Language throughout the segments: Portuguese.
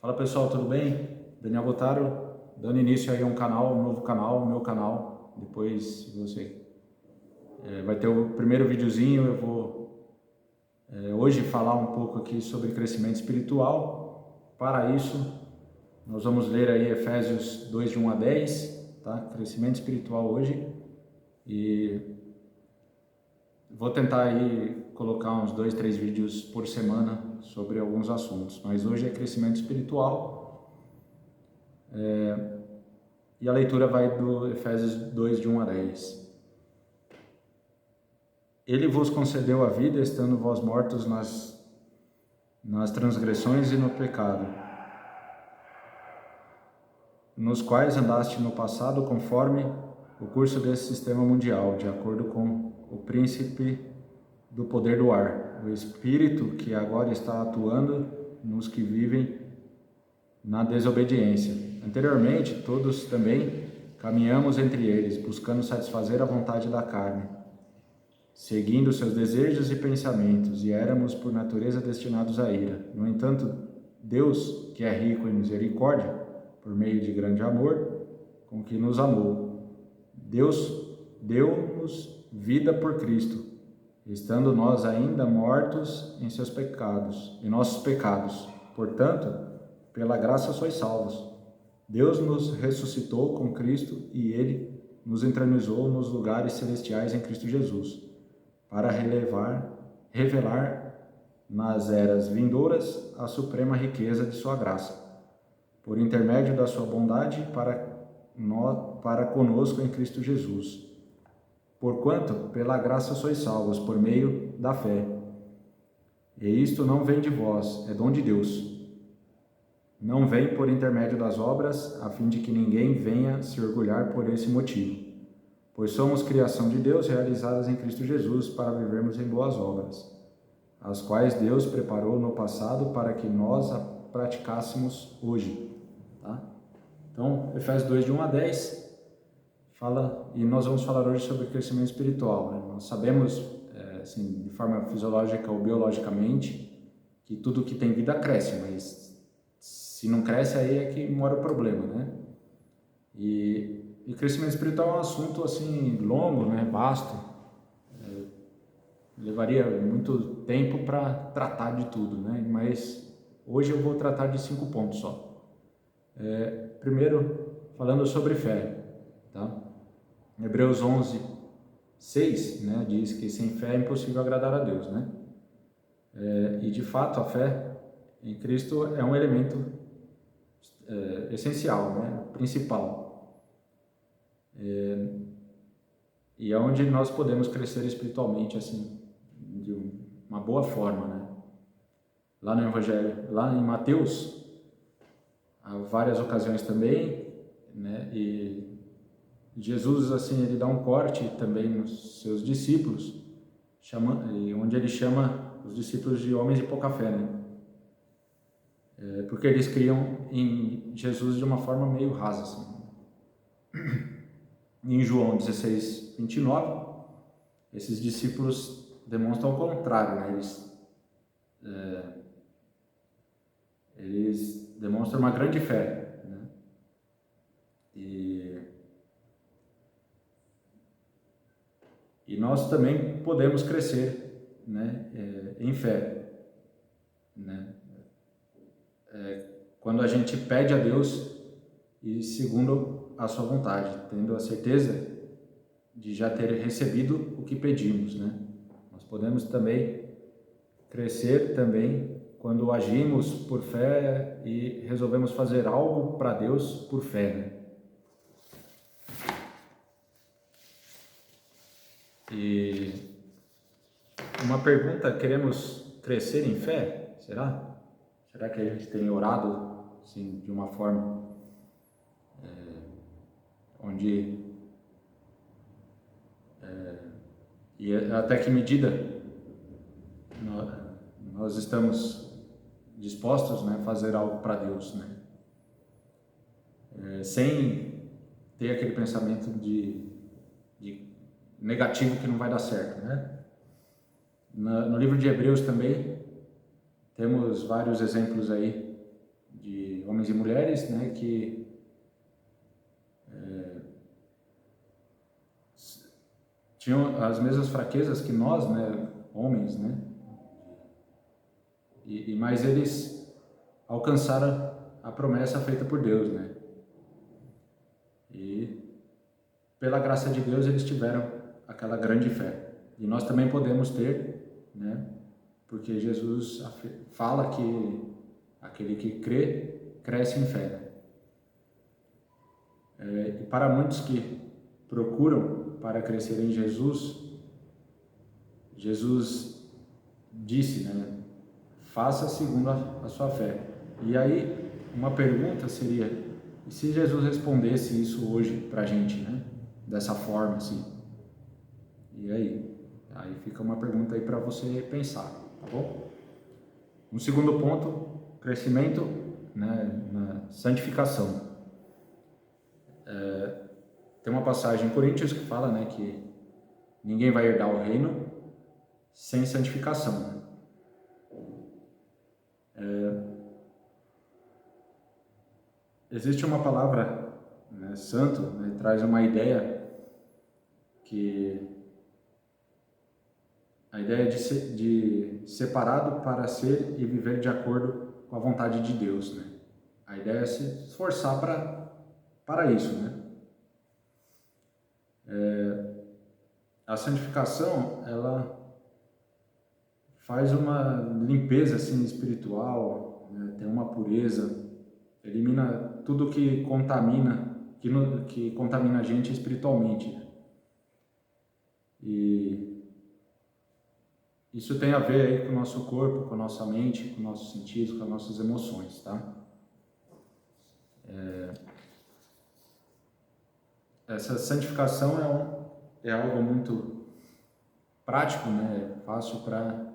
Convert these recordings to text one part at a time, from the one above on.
Fala pessoal, tudo bem? Daniel Botaro, dando início aí a um novo canal, meu canal. Depois você vai ter o primeiro videozinho. Eu vou hoje falar um pouco aqui sobre crescimento espiritual. Para isso, nós vamos ler aí Efésios 2, de 1 a 10, tá? Crescimento espiritual hoje. E vou tentar aí colocar uns 2, 3 vídeos por semana sobre alguns assuntos. Mas hoje é crescimento espiritual. E a leitura vai do Efésios 2, de 1 a 10. Ele vos concedeu a vida, estando vós mortos nas transgressões e no pecado, nos quais andaste no passado conforme o curso desse sistema mundial, de acordo com o príncipe do poder do ar, o espírito que agora está atuando nos que vivem na desobediência. Anteriormente, todos também caminhamos entre eles, buscando satisfazer a vontade da carne, seguindo seus desejos e pensamentos, e éramos por natureza destinados à ira. No entanto, Deus, que é rico em misericórdia, por meio de grande amor, com que nos amou, Deus deu-nos vida por Cristo, estando nós ainda mortos em seus pecados, em nossos pecados. Portanto, pela graça sois salvos. Deus nos ressuscitou com Cristo e Ele nos entronizou nos lugares celestiais em Cristo Jesus, para revelar nas eras vindouras a suprema riqueza de sua graça, por intermédio da sua bondade para conosco em Cristo Jesus. Porquanto, pela graça sois salvos, por meio da fé. E isto não vem de vós, é dom de Deus. Não vem por intermédio das obras, a fim de que ninguém venha se orgulhar por esse motivo. Pois somos criação de Deus, realizadas em Cristo Jesus, para vivermos em boas obras, as quais Deus preparou no passado para que nós a praticássemos hoje. Tá? Então, Efésios 2, de 1 a 10, fala, e nós vamos falar hoje sobre crescimento espiritual. Né? Nós sabemos, assim, de forma fisiológica ou biologicamente, que tudo que tem vida cresce, mas se não cresce, aí é que mora o problema, né? E crescimento espiritual é um assunto assim longo, né? Vasto. Levaria muito tempo para tratar de tudo, né? Mas hoje eu vou tratar de 5 pontos só. Primeiro, falando sobre fé, tá? Hebreus 11, 6, né? Diz que sem fé é impossível agradar a Deus, né? E de fato a fé em Cristo é um elemento essencial, né? Principal. E é onde nós podemos crescer espiritualmente, assim, de uma boa forma, né? Lá no Evangelho, lá em Mateus, há várias ocasiões também, né? E Jesus, assim, ele dá um corte também nos seus discípulos, onde ele chama os discípulos de homens de pouca fé, né? Porque eles criam em Jesus de uma forma meio rasa, assim. Em João 16, 29, esses discípulos demonstram o contrário, né? Eles demonstram uma grande fé, né? E nós também podemos crescer, né? Em fé, né? Quando a gente pede a Deus e segundo a sua vontade, tendo a certeza de já ter recebido o que pedimos, né? Nós podemos também crescer também quando agimos por fé e resolvemos fazer algo para Deus por fé, né? E uma pergunta, queremos crescer em fé? Será? Será que a gente tem orado assim, de uma forma onde e até que medida nós estamos dispostos, né, a fazer algo para Deus, né? Sem ter aquele pensamento de negativo que não vai dar certo, né? No livro de Hebreus também temos vários exemplos aí de homens e mulheres, né, que tinham as mesmas fraquezas que nós, né, homens, né, mas eles alcançaram a promessa feita por Deus, né, e pela graça de Deus eles tiveram aquela grande fé, e nós também podemos ter, né, porque Jesus fala que aquele que crê, cresce em fé. E para muitos que procuram para crescer em Jesus, Jesus disse, né, faça segundo a sua fé. E aí, uma pergunta seria, e se Jesus respondesse isso hoje para a gente, né, dessa forma, assim? E aí? Aí fica uma pergunta aí para você pensar, tá bom? Um segundo ponto, crescimento, né, na santificação. Tem uma passagem em Coríntios que fala, né, que ninguém vai herdar o reino sem santificação, né? Existe uma palavra, né, santo, né, traz uma ideia que a ideia de separado para ser e viver de acordo com a vontade de Deus, né? A ideia é se esforçar para isso, né? A santificação, ela faz uma limpeza assim espiritual, né? Tem uma pureza, elimina tudo que contamina, que contamina a gente espiritualmente, né? E isso tem a ver aí com o nosso corpo, com a nossa mente, com nossos sentidos, com as nossas emoções, tá? Essa santificação é algo muito prático, né? Fácil para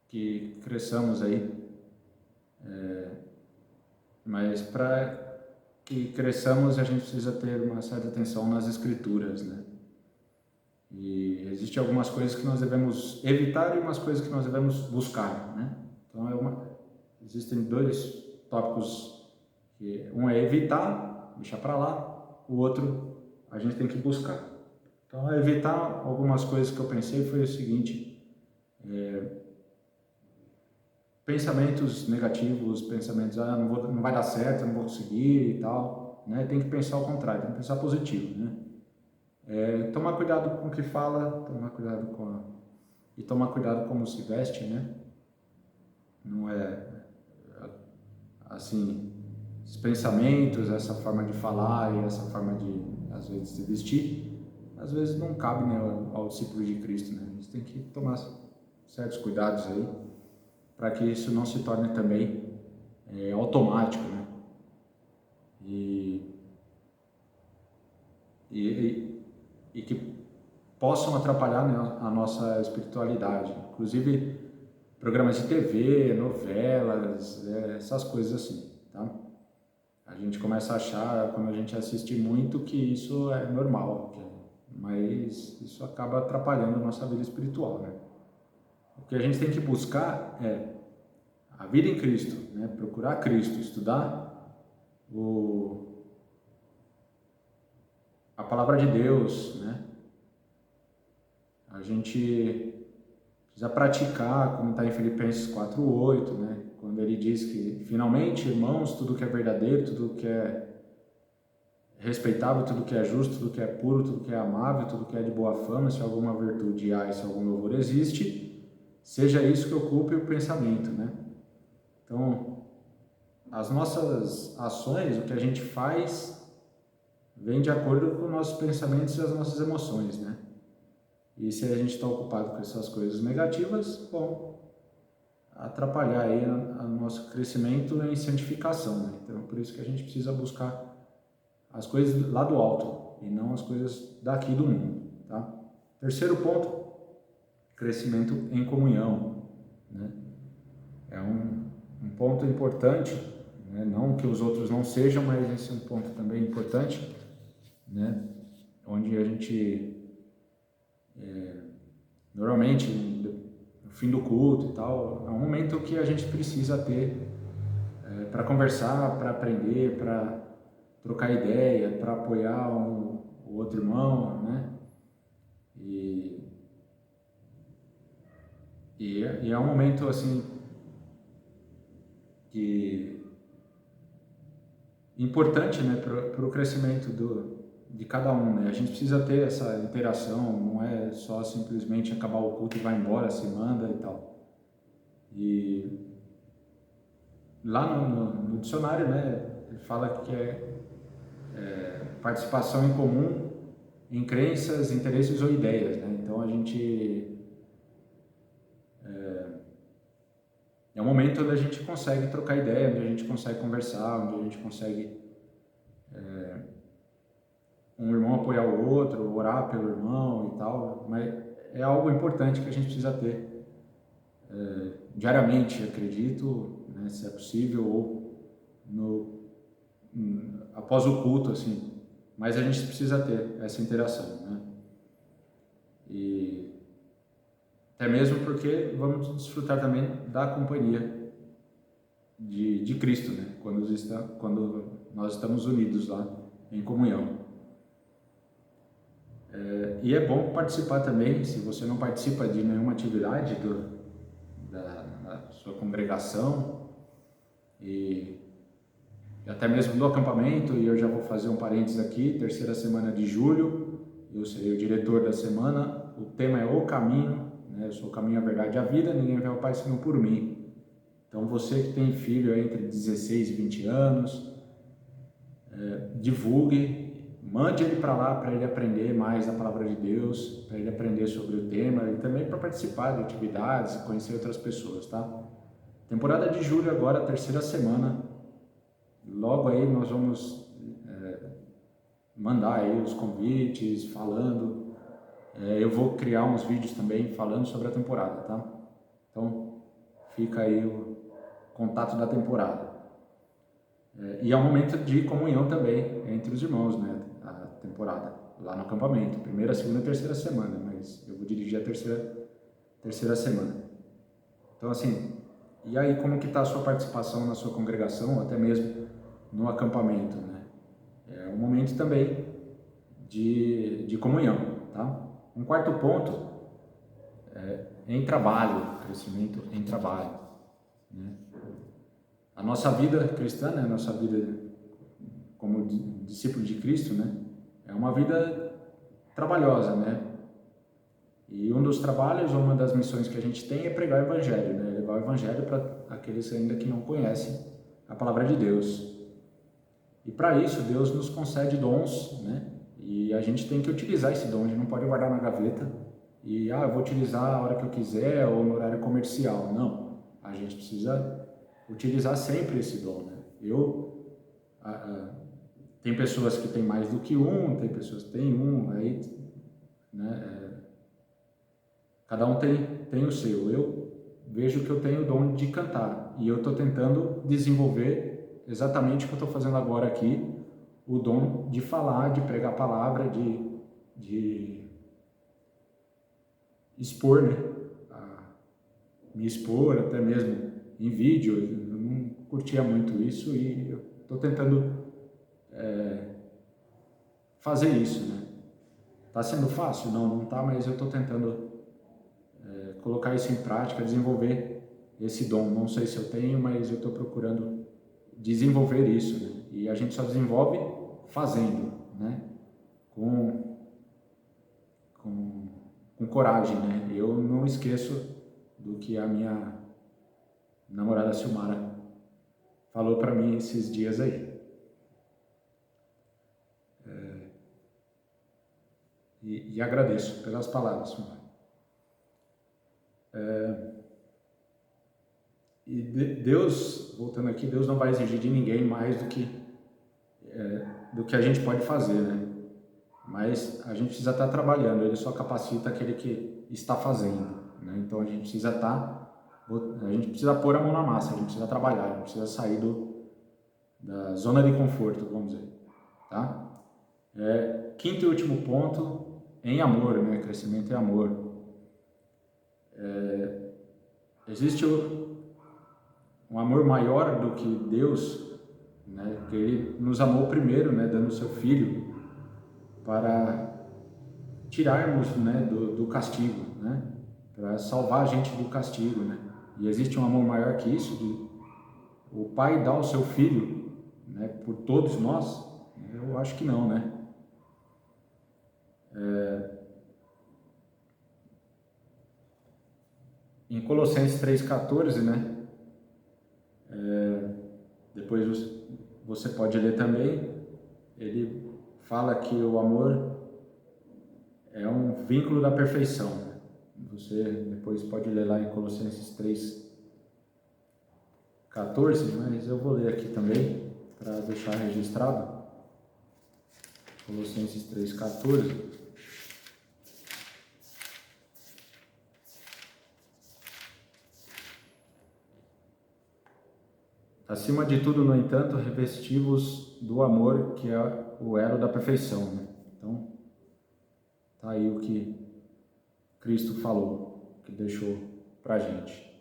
que cresçamos aí, mas para que cresçamos a gente precisa ter uma certa atenção nas escrituras, né? E existem algumas coisas que nós devemos evitar e umas coisas que nós devemos buscar, né? Então existem dois tópicos, que um é evitar, deixar para lá, o outro a gente tem que buscar. Então evitar algumas coisas que eu pensei foi o seguinte: pensamentos negativos, pensamentos, não vai dar certo, não vou conseguir e tal, né? Tem que pensar ao contrário, tem que pensar positivo, né? Tomar cuidado com o que fala, e tomar cuidado como se veste, né? Não é assim, os pensamentos, essa forma de falar e essa forma de, às vezes, se vestir, às vezes não cabe, né, ao discípulo de Cristo, né? A gente tem que tomar certos cuidados aí, para que isso não se torne também automático, né? E que possam atrapalhar, né, a nossa espiritualidade. Inclusive, programas de TV, novelas, essas coisas assim, tá? A gente começa a achar, quando a gente assiste muito, que isso é normal, mas isso acaba atrapalhando a nossa vida espiritual, né? O que a gente tem que buscar é a vida em Cristo, né? Procurar Cristo, estudar a palavra de Deus, né? A gente precisa praticar, como está em Filipenses 4:8, né? Quando ele diz que, finalmente, irmãos, tudo que é verdadeiro, tudo que é respeitável, tudo que é justo, tudo que é puro, tudo que é amável, tudo que é de boa fama, se alguma virtude há e se algum louvor existe, seja isso que ocupe o pensamento, né? Então, as nossas ações, o que a gente faz, vem de acordo com os nossos pensamentos e as nossas emoções, né? E se a gente está ocupado com essas coisas negativas, bom, atrapalhar aí o nosso crescimento em santificação, né? Então, por isso que a gente precisa buscar as coisas lá do alto e não as coisas daqui do mundo, tá? Terceiro ponto, crescimento em comunhão, né? É um ponto importante, né? Não que os outros não sejam, mas esse é um ponto também importante, né? Onde a gente normalmente no fim do culto e tal, é um momento que a gente precisa ter conversar, para aprender, para trocar ideia, para apoiar o outro irmão, né? E é um momento assim que importante, né, para o crescimento de cada um, né? A gente precisa ter essa interação, não é só simplesmente acabar o culto e vai embora, se manda e tal. E lá no dicionário, né, ele fala que é participação em comum em crenças, interesses ou ideias, né? Então a gente é um momento onde a gente consegue trocar ideia, onde a gente consegue conversar, onde a gente consegue um irmão apoiar o outro, orar pelo irmão e tal, mas é algo importante que a gente precisa ter diariamente, acredito, né, se é possível, ou após o culto, assim, mas a gente precisa ter essa interação, né? E até mesmo porque vamos desfrutar também da companhia de Cristo, né? Quando nós estamos unidos lá em comunhão. E é bom participar também, se você não participa de nenhuma atividade da sua congregação e até mesmo do acampamento, e eu já vou fazer um parênteses aqui, 3ª semana de julho, eu serei o diretor da semana, o tema é o caminho, né? Eu sou o caminho, a verdade e a vida, ninguém vê o Pai senão por mim. Então você que tem filho entre 16 e 20 anos, divulgue, mande ele para lá para ele aprender mais da palavra de Deus, para ele aprender sobre o tema e também para participar de atividades, conhecer outras pessoas, tá? Temporada de julho agora, 3ª semana, logo aí nós vamos mandar aí os convites, falando, eu vou criar uns vídeos também falando sobre a temporada, tá? Então fica aí o contato da temporada. E é um momento de comunhão também entre os irmãos, né? A temporada, lá no acampamento, 1ª, 2ª e 3ª semana, mas eu vou dirigir a terceira semana. Então assim, e aí como que está a sua participação na sua congregação, ou até mesmo no acampamento, né? É um momento também de comunhão, tá? Um quarto ponto em trabalho, crescimento em trabalho, né? A nossa vida cristã, né? A nossa vida como discípulo de Cristo, né? É uma vida trabalhosa, né? E um dos trabalhos, uma das missões que a gente tem é pregar o Evangelho, né? Levar o Evangelho para aqueles ainda que não conhecem a palavra de Deus. E para isso, Deus nos concede dons, né? E a gente tem que utilizar esse dom, a gente não pode guardar na gaveta e, eu vou utilizar a hora que eu quiser ou no horário comercial. Não, a gente precisa utilizar sempre esse dom, né? Tem pessoas que têm mais do que um, tem pessoas que têm um, aí, né? Cada um tem o seu. Eu vejo que eu tenho o dom de cantar e eu estou tentando desenvolver exatamente o que eu estou fazendo agora aqui, o dom de falar, de pregar a palavra, de expor, né? Me expor até mesmo em vídeo. Eu não curtia muito isso e eu estou tentando fazer isso, né? Tá sendo fácil? Não tá, mas eu estou tentando colocar isso em prática, desenvolver esse dom. Não sei se eu tenho, mas eu estou procurando desenvolver isso, né? E a gente só desenvolve fazendo, né? Com coragem, né? Eu não esqueço do que a minha namorada Silmara falou para mim esses dias aí. E agradeço pelas palavras, Silmara. E Deus, voltando aqui, Deus não vai exigir de ninguém mais do que a gente pode fazer, né? Mas a gente precisa estar trabalhando, Ele só capacita aquele que está fazendo, né? Então a gente precisa pôr a mão na massa, a gente precisa trabalhar, a gente precisa sair da zona de conforto, vamos dizer, tá? Quinto e último ponto, em amor, né? Crescimento em amor. Existe um amor maior do que Deus, né? Porque Ele nos amou primeiro, né? Dando o seu Filho para tirarmos, né? do castigo, né? Para salvar a gente do castigo, né? E existe um amor maior que isso, o Pai dá o seu Filho, né? Por todos nós? Eu acho que não, né? Em Colossenses 3,14, né? Depois você pode ler também, ele fala que o amor é um vínculo da perfeição, né? Você depois pode ler lá em Colossenses 3,14, mas eu vou ler aqui também, para deixar registrado. Colossenses 3,14. Acima de tudo, no entanto, revesti-vos do amor, que é o elo da perfeição, né? Então, tá aí o que Cristo falou, que deixou pra gente,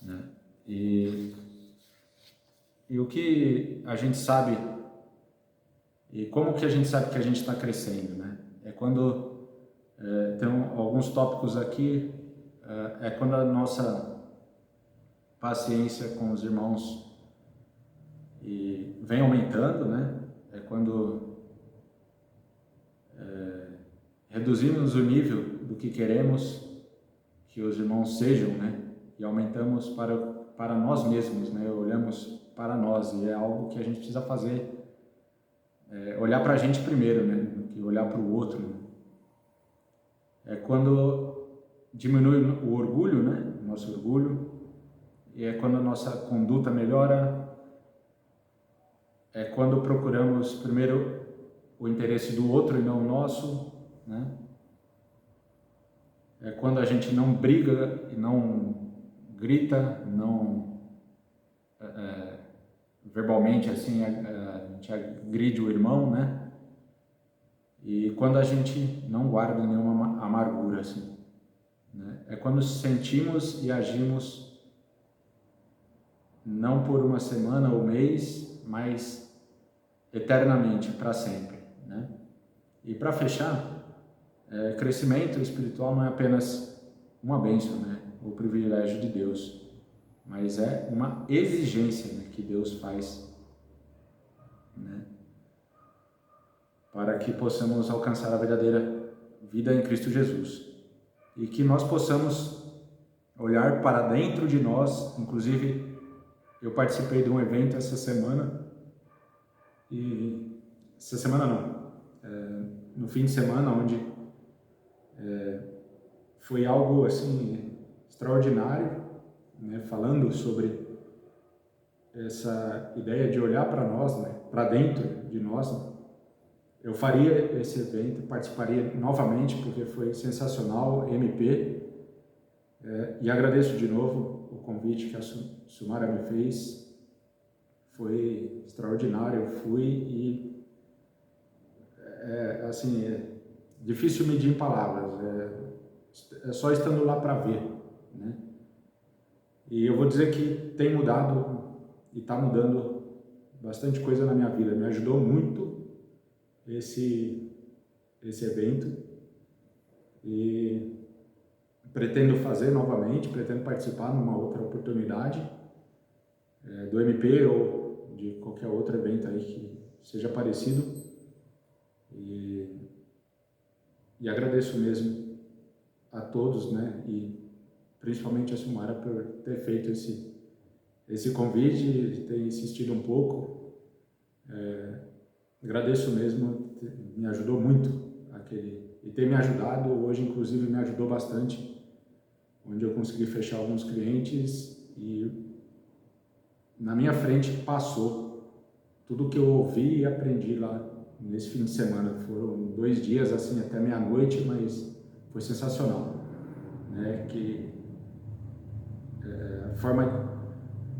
né? E o que a gente sabe, e como que a gente sabe que a gente está crescendo, né? É quando tem alguns tópicos aqui, é quando a nossa paciência com os irmãos vem aumentando, né? É quando reduzimos o nível do que queremos que os irmãos sejam, né? E aumentamos para nós mesmos, né? Olhamos para nós, e é algo que a gente precisa fazer, olhar para a gente primeiro, né? Do que olhar para o outro, né? É quando diminui o orgulho, né? O nosso orgulho, e é quando a nossa conduta melhora, é quando procuramos primeiro o interesse do outro e não o nosso, né? É quando a gente não briga e não grita, não verbalmente assim a gente agride o irmão, né? E quando a gente não guarda nenhuma amargura, assim, né? É quando sentimos e agimos não por uma semana ou mês, mas eternamente, para sempre, né? E para fechar, crescimento espiritual não é apenas uma bênção, né? O privilégio de Deus, mas é uma exigência, né, que Deus faz, né, para que possamos alcançar a verdadeira vida em Cristo Jesus, e que nós possamos olhar para dentro de nós. Inclusive, eu participei de um evento essa semana, no fim de semana, onde foi algo assim extraordinário, né, falando sobre essa ideia de olhar para nós, né, para dentro de nós, né. Eu faria esse evento, participaria novamente, porque foi sensacional, MP, e agradeço de novo o convite que a Sumara me fez. Foi extraordinário, eu fui e assim, difícil medir em palavras, é só estando lá para ver, né? E eu vou dizer que tem mudado e está mudando bastante coisa na minha vida. Me ajudou muito esse evento, e pretendo fazer novamente, pretendo participar numa outra oportunidade, do MP ou de qualquer outro evento aí que seja parecido, e agradeço mesmo a todos, né, e principalmente a Sumara por ter feito esse convite, ter insistido um pouco. Agradeço mesmo, me ajudou muito e ter me ajudado hoje, inclusive me ajudou bastante, onde eu consegui fechar alguns clientes e na minha frente passou tudo que eu ouvi e aprendi lá nesse fim de semana. Foram 2 dias assim até meia-noite, mas foi sensacional, né? Que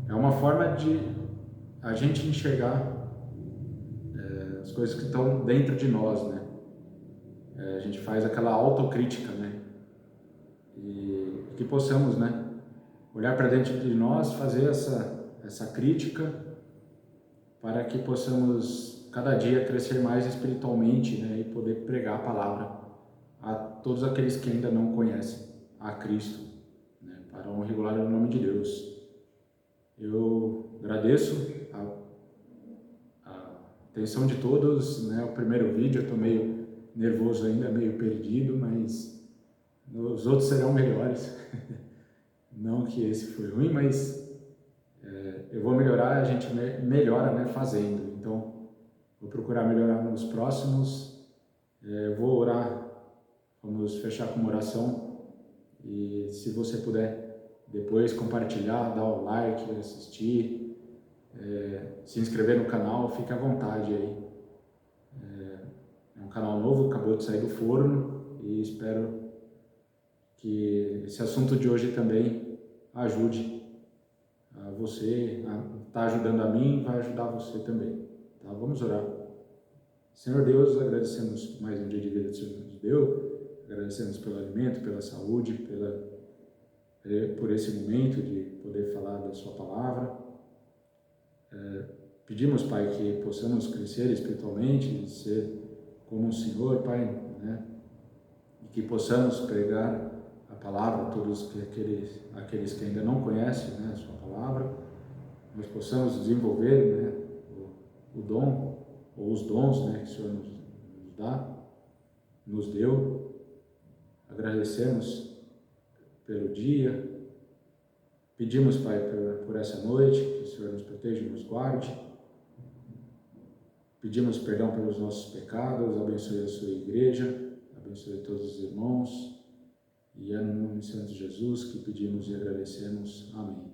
é uma forma de a gente enxergar as coisas que estão dentro de nós, né? A gente faz aquela autocrítica, né? E que possamos, né, olhar para dentro de nós, fazer essa crítica, para que possamos cada dia crescer mais espiritualmente, né, e poder pregar a palavra a todos aqueles que ainda não conhecem a Cristo, né, para a honra e glória do nome de Deus. Eu agradeço a atenção de todos, né, o primeiro vídeo eu estou meio nervoso ainda, meio perdido, mas os outros serão melhores. Não que esse foi ruim, mas eu vou melhorar, a gente melhora, né, fazendo. Então, vou procurar melhorar nos próximos. Eu vou orar, vamos fechar com uma oração. E se você puder depois compartilhar, dar o like, assistir, se inscrever no canal, fique à vontade aí. É um canal novo, acabou de sair do forno e espero que esse assunto de hoje também ajude a você, está ajudando a mim, vai ajudar você também. Tá? Vamos orar. Senhor Deus, agradecemos mais um dia de vida que o Senhor nos deu, agradecemos pelo alimento, pela saúde, por esse momento de poder falar da sua palavra. Pedimos, Pai, que possamos crescer espiritualmente, ser como o Senhor, Pai, né? E que possamos pregar a palavra a todos aqueles que ainda não conhecem, né, a sua palavra, nós possamos desenvolver, né, o dom, ou os dons, né, que o Senhor nos deu. Agradecemos pelo dia, pedimos, Pai, por essa noite, que o Senhor nos proteja e nos guarde, pedimos perdão pelos nossos pecados, abençoe a sua igreja, abençoe todos os irmãos, e é no nome de Jesus que pedimos e agradecemos. Amém.